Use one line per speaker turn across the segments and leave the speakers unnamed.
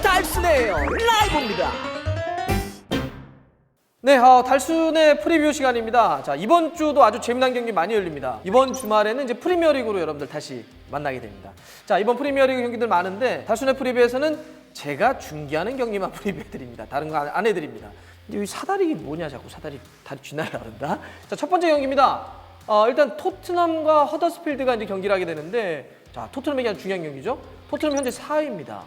달순의 라이브입니다.
네, 달순의 프리뷰 시간입니다. 자, 이번 주도 아주 재미난 경기 많이 열립니다. 이번 주말에는 이제 프리미어리그로 여러분들 다시 만나게 됩니다. 자, 이번 프리미어리그 경기들 많은데 달순의 프리뷰에서는 제가 중계하는 경기만 프리뷰해드립니다. 다른 거 안 해드립니다. 근데 이 사다리 뭐냐, 자꾸 다리 쥐나요, 그런다. 자, 첫 번째 경기입니다. 일단 토트넘과 허더스필드가 이제 경기를 하게 되는데, 자, 토트넘에게 아주 중요한 경기죠. 토트넘 현재 4위입니다.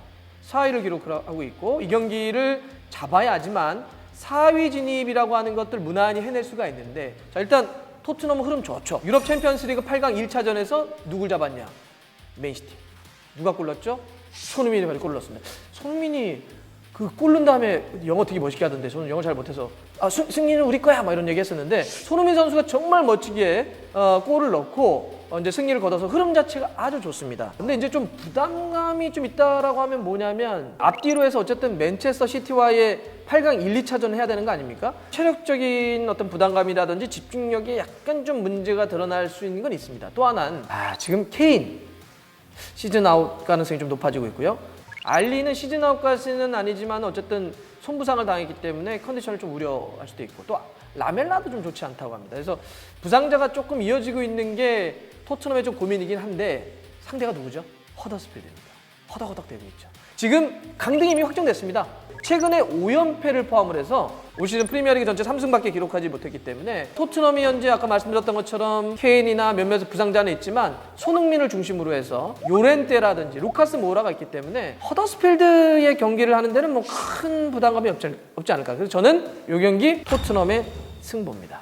4위를 기록하고 있고, 이 경기를 잡아야 하지만 4위 진입이라고 하는 것들 무난히 해낼 수가 있는데, 자, 일단 토트넘은 흐름 좋죠. 유럽 챔피언스리그 8강 1차전에서 누굴 잡았냐? 맨시티. 누가 골 넣었죠? 손흥민이 바로 골 넣었습니다. 손흥민이 그 골 넣은 다음에 영어 되게 멋있게 하던데, 저는 영어 잘 못해서 승리는 우리 거야 막 이런 얘기 했었는데, 손흥민 선수가 정말 멋지게 골을 넣고 이제 승리를 거둬서 흐름 자체가 아주 좋습니다. 근데 이제 좀 부담감이 좀 있다라고 하면 뭐냐면, 앞뒤로 해서 어쨌든 맨체스터 시티와의 8강 1, 2차전을 해야 되는 거 아닙니까? 체력적인 어떤 부담감이라든지 집중력에 약간 좀 문제가 드러날 수 있는 건 있습니다. 또 하나는 지금 케인 시즌 아웃 가능성이 좀 높아지고 있고요. 알리는 시즌 아웃까지는 아니지만 어쨌든 손부상을 당했기 때문에 컨디션을 좀 우려할 수도 있고, 또 라멜라도 좀 좋지 않다고 합니다. 그래서 부상자가 조금 이어지고 있는 게 토트넘의 좀 고민이긴 한데, 상대가 누구죠? 허더스필드입니다. 허덕허덕대고 있죠. 지금 강등이 이미 확정됐습니다. 최근에 5연패를 포함을 해서 올 시즌 프리미어리그 전체 3승밖에 기록하지 못했기 때문에, 토트넘이 현재 아까 말씀드렸던 것처럼 케인이나 몇몇 부상자는 있지만 손흥민을 중심으로 해서 요렌테라든지 루카스 모우라가 있기 때문에 허더스필드의 경기를 하는 데는 뭐 큰 부담감이 없지 않을까. 그래서 저는 이 경기 토트넘의 승부입니다.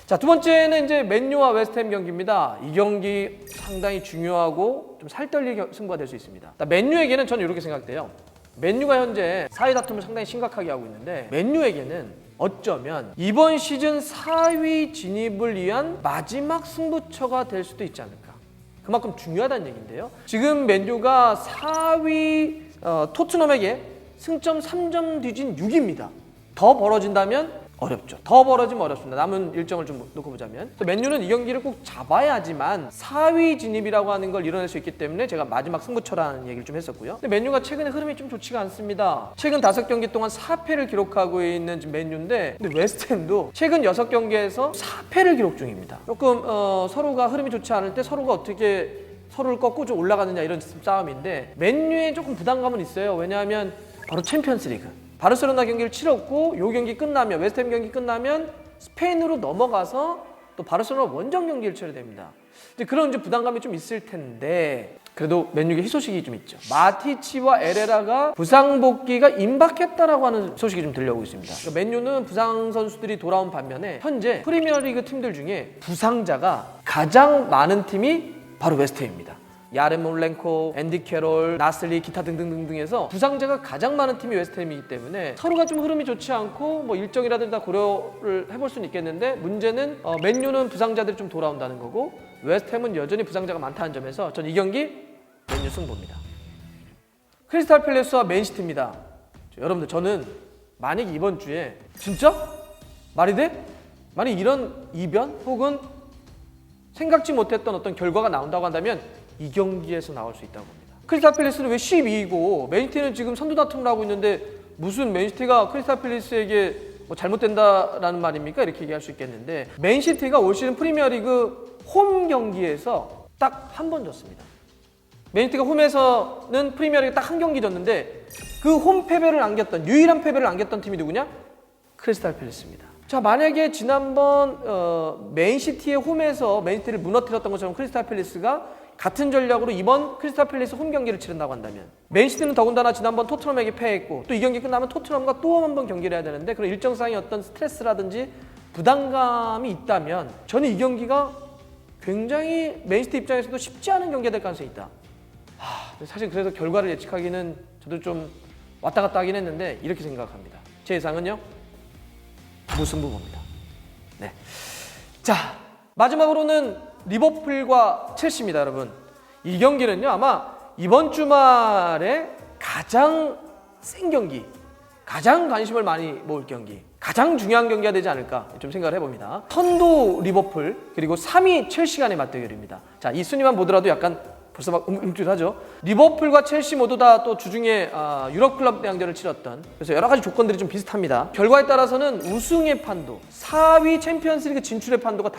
자, 두 번째는 이제 맨유와 웨스트햄 경기입니다. 이 경기 상당히 중요하고 좀 살떨릴 승부가 될 수 있습니다. 맨유에게는 저는 이렇게 생각돼요. 맨유가 현재 4위 다툼을 상당히 심각하게 하고 있는데, 맨유에게는 어쩌면 이번 시즌 4위 진입을 위한 마지막 승부처가 될 수도 있지 않을까. 그만큼 중요하다는 얘기인데요. 지금 맨유가 4위 토트넘에게 승점 3점 뒤진 6위입니다. 더 벌어진다면 어렵죠. 더 벌어지면 어렵습니다. 남은 일정을 좀 놓고 보자면. 맨유는 이 경기를 꼭 잡아야 하지만 4위 진입이라고 하는 걸 이뤄낼 수 있기 때문에 제가 마지막 승부처라는 얘기를 좀 했었고요. 근데 맨유가 최근에 흐름이 좀 좋지가 않습니다. 최근 5경기 동안 4패를 기록하고 있는 지금 맨유인데, 근데 웨스트햄도 최근 6경기에서 4패를 기록 중입니다. 조금 서로가 흐름이 좋지 않을 때 서로가 어떻게 서로를 꺾고 좀 올라가느냐, 이런 싸움인데, 맨유에 조금 부담감은 있어요. 왜냐하면 바로 챔피언스리그, 바르셀로나 경기를 치렀고, 이 경기 끝나면, 웨스트햄 경기 끝나면 스페인으로 넘어가서 또 바르셀로나 원정 경기를 치러야 됩니다. 이제 그런 이제 부담감이 좀 있을 텐데, 그래도 맨유의 희소식이 좀 있죠. 마티치와 에레라가 부상 복귀가 임박했다라고 하는 소식이 좀 들려오고 있습니다. 그러니까 맨유는 부상 선수들이 돌아온 반면에 현재 프리미어리그 팀들 중에 부상자가 가장 많은 팀이 바로 웨스트햄입니다. 야레몰렌코, 앤디 캐롤, 나슬리, 기타 등등등등해서 부상자가 가장 많은 팀이 웨스트햄이기 때문에 서로가 좀 흐름이 좋지 않고 뭐 일정이라든지 다 고려를 해볼 수는 있겠는데, 문제는 맨유는 부상자들이 좀 돌아온다는 거고, 웨스트햄은 여전히 부상자가 많다는 점에서 전 이 경기 맨유 승부입니다. 크리스탈 팰리스와 맨시티입니다. 여러분들, 저는 만약 이번 주에 진짜 말이 돼? 만약 이런 이변 혹은 생각지 못했던 어떤 결과가 나온다고 한다면 이 경기에서 나올 수 있다고 봅니다. 크리스탈 팰리스는 왜 12위고 맨시티는 지금 선두 다툼을 하고 있는데, 무슨 맨시티가 크리스탈 팰리스에게 뭐 잘못된다라는 말입니까? 이렇게 얘기할 수 있겠는데, 맨시티가 올 시즌 프리미어리그 홈 경기에서 딱 한 번 졌습니다. 맨시티가 홈에서는 프리미어리그 딱 한 경기 졌는데, 그 홈 패배를 안겼던, 유일한 패배를 안겼던 팀이 누구냐? 크리스탈 팰리스입니다. 자, 만약에 지난번 맨시티의 홈에서 맨시티를 무너뜨렸던 것처럼 크리스탈 팰리스가 같은 전략으로 이번 크리스탈 팰리스 홈 경기를 치른다고 한다면, 맨시티는 더군다나 지난번 토트넘에게 패했고, 또 이 경기 끝나면 토트넘과 또 한 번 경기를 해야 되는데, 그런 일정상의 어떤 스트레스라든지 부담감이 있다면 저는 이 경기가 굉장히 맨시티 입장에서도 쉽지 않은 경기가 될 가능성이 있다. 사실 그래서 결과를 예측하기는 저도 좀 왔다 갔다 하긴 했는데, 이렇게 생각합니다. 제 예상은요, 무승부 봅니다. 네. 자, 마지막으로는 리버풀과 첼시입니다, 여러분. 이 경기는요, 아마 이번 주말에 가장 센 경기, 가장 관심을 많이 모을 경기, 가장 중요한 경기가 되지 않을까 좀 생각을 해봅니다. 선두 리버풀 그리고 3위 첼시 간의 맞대결입니다. 자, 이 순위만 보더라도 약간 벌써 막 움찔하죠. 리버풀과 첼시 모두 다 또 주중에 유럽 클럽 대항전을 치렀던, 그래서 여러 가지 조건들이 좀 비슷합니다. 결과에 따라서는 우승의 판도, 4위 챔피언스리그 진출의 판도가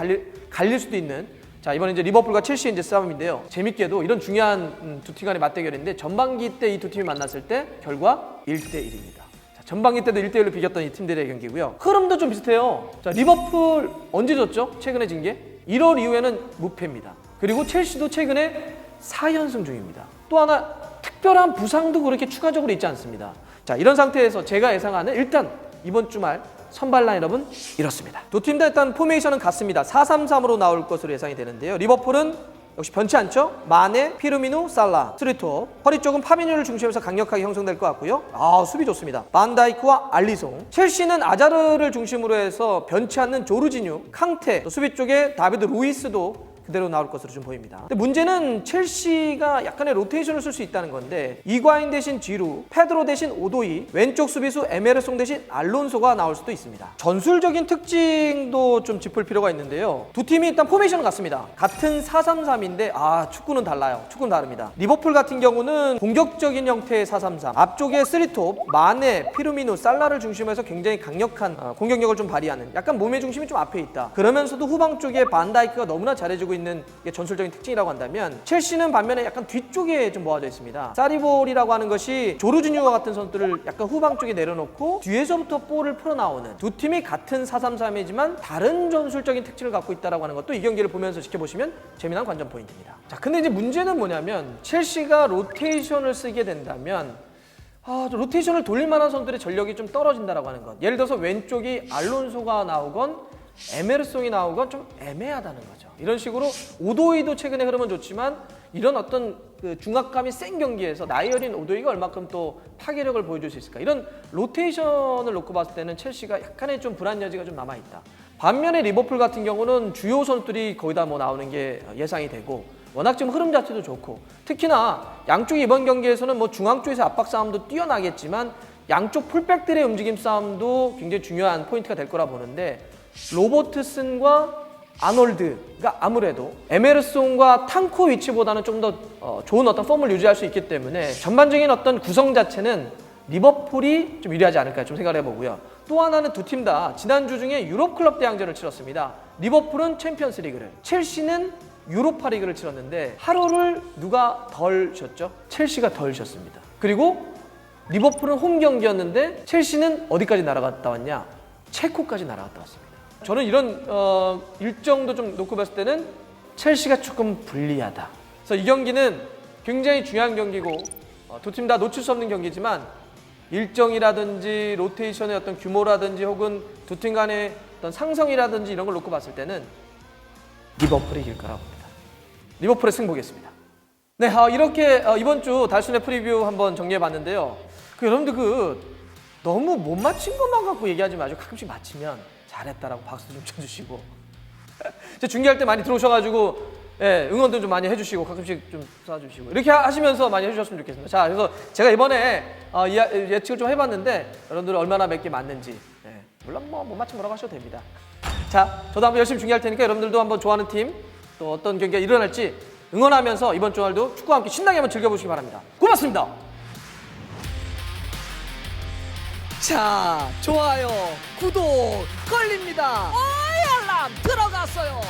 갈릴 수도 있는, 자 이번에 이제 리버풀과 첼시의 이제 싸움인데요. 재밌게도 이런 중요한 두 팀 간의 맞대결인데 전반기 때 이 두 팀이 만났을 때 결과 1대1입니다. 전반기 때도 1대1로 비겼던 이 팀들의 경기고요. 흐름도 좀 비슷해요. 자, 리버풀 언제 졌죠? 최근에 진 게 1월 이후에는 무패입니다. 그리고 첼시도 최근에 4연승 중입니다. 또 하나 특별한 부상도 그렇게 추가적으로 있지 않습니다. 자, 이런 상태에서 제가 예상하는 일단 이번 주말 선발 라인업은 이렇습니다. 두 팀 다 일단 포메이션은 같습니다. 4-3-3으로 나올 것으로 예상이 되는데요. 리버풀은 역시 변치 않죠? 마네, 피르미누, 살라, 스리톱. 허리 쪽은 파비뉴를 중심해서 강력하게 형성될 것 같고요. 수비 좋습니다. 반다이크와 알리송. 첼시는 아자르를 중심으로 해서 변치 않는 조르지뉴, 캉테, 또 수비 쪽에 다비드 루이스도 그대로 나올 것으로 좀 보입니다. 근데 문제는 첼시가 약간의 로테이션을 쓸 수 있다는 건데 이과인 대신 지루, 페드로 대신 오도이, 왼쪽 수비수 에메르송 대신 알론소가 나올 수도 있습니다. 전술적인 특징도 좀 짚을 필요가 있는데요. 두 팀이 일단 포메이션은 같습니다. 같은 4-3-3인데 축구는 달라요. 축구는 다릅니다. 리버풀 같은 경우는 공격적인 형태의 4-3-3, 앞쪽에 쓰리톱, 마네, 피르미누, 살라를 중심으로 해서 굉장히 강력한 공격력을 좀 발휘하는, 약간 몸의 중심이 좀 앞에 있다. 그러면서도 후방 쪽에 반다이크가 너무나 잘해주고 있는 게 전술적인 특징이라고 한다면, 첼시는 반면에 약간 뒤쪽에 좀 모아져 있습니다. 사리볼이라고 하는 것이 조르지뉴와 같은 선수들을 약간 후방 쪽에 내려놓고 뒤에서부터 볼을 풀어나오는, 두 팀이 같은 4-3-3이지만 다른 전술적인 특징을 갖고 있다고 하는 것도 이 경기를 보면서 지켜보시면 재미난 관전 포인트입니다. 자, 근데 이제 문제는 뭐냐면 첼시가 로테이션을 쓰게 된다면 로테이션을 돌릴 만한 선수들의 전력이 좀 떨어진다라고 하는 것. 예를 들어서 왼쪽이 알론소가 나오건 에메르송이 나오건 좀 애매하다는 거죠. 이런 식으로 오도이도 최근에 흐름은 좋지만 이런 어떤 그 중압감이 센 경기에서 나이 어린 오도이가 얼마큼 또 파괴력을 보여줄 수 있을까. 이런 로테이션을 놓고 봤을 때는 첼시가 약간의 좀 불안 여지가 좀 남아있다. 반면에 리버풀 같은 경우는 주요 선수들이 거의 다 나오는 게 예상이 되고 워낙 지금 흐름 자체도 좋고, 특히나 양쪽이 이번 경기에서는 중앙 쪽에서 압박 싸움도 뛰어나겠지만 양쪽 풀백들의 움직임 싸움도 굉장히 중요한 포인트가 될 거라 보는데, 로버트슨과 아놀드가 아무래도 에메르송과 탕코 위치보다는 좀 더 좋은 어떤 폼을 유지할 수 있기 때문에 전반적인 어떤 구성 자체는 리버풀이 좀 유리하지 않을까 좀 생각을 해보고요. 또 하나는 두 팀 다 지난주 중에 유럽 클럽 대항전을 치렀습니다. 리버풀은 챔피언스 리그를, 첼시는 유로파 리그를 치렀는데 하루를 누가 덜 쉬었죠? 첼시가 덜 쉬었습니다. 그리고 리버풀은 홈 경기였는데 첼시는 어디까지 날아갔다 왔냐? 체코까지 날아갔다 왔습니다. 저는 이런 일정도 좀 놓고 봤을 때는 첼시가 조금 불리하다. 그래서 이 경기는 굉장히 중요한 경기고 두 팀 다 놓칠 수 없는 경기지만 일정이라든지 로테이션의 어떤 규모라든지 혹은 두 팀 간의 어떤 상성이라든지 이런 걸 놓고 봤을 때는 리버풀이 이길 거라고 봅니다. 리버풀의 승부겠습니다. 네, 이렇게 이번 주 달순의 프리뷰 한번 정리해봤는데요. 여러분들 너무 못 맞힌 것만 갖고 얘기하지 마시고 가끔씩 맞히면 잘했다라고 박수 좀 쳐주시고 중계할 때 많이 들어오셔가지고 응원도 좀 많이 해주시고 가끔씩 좀 쏴주시고 이렇게 하시면서 많이 해주셨으면 좋겠습니다. 자, 그래서 제가 이번에 예측을 좀 해봤는데 여러분들 얼마나 몇 개 맞는지 물론 못 맞추면 뭐라고 하셔도 됩니다. 자, 저도 한번 열심히 중계할 테니까 여러분들도 한번 좋아하는 팀 또 어떤 경기가 일어날지 응원하면서 이번 주말도 축구와 함께 신나게 한번 즐겨보시기 바랍니다. 고맙습니다.
자, 좋아요, 구독 걸립니다. 알람 들어갔어요.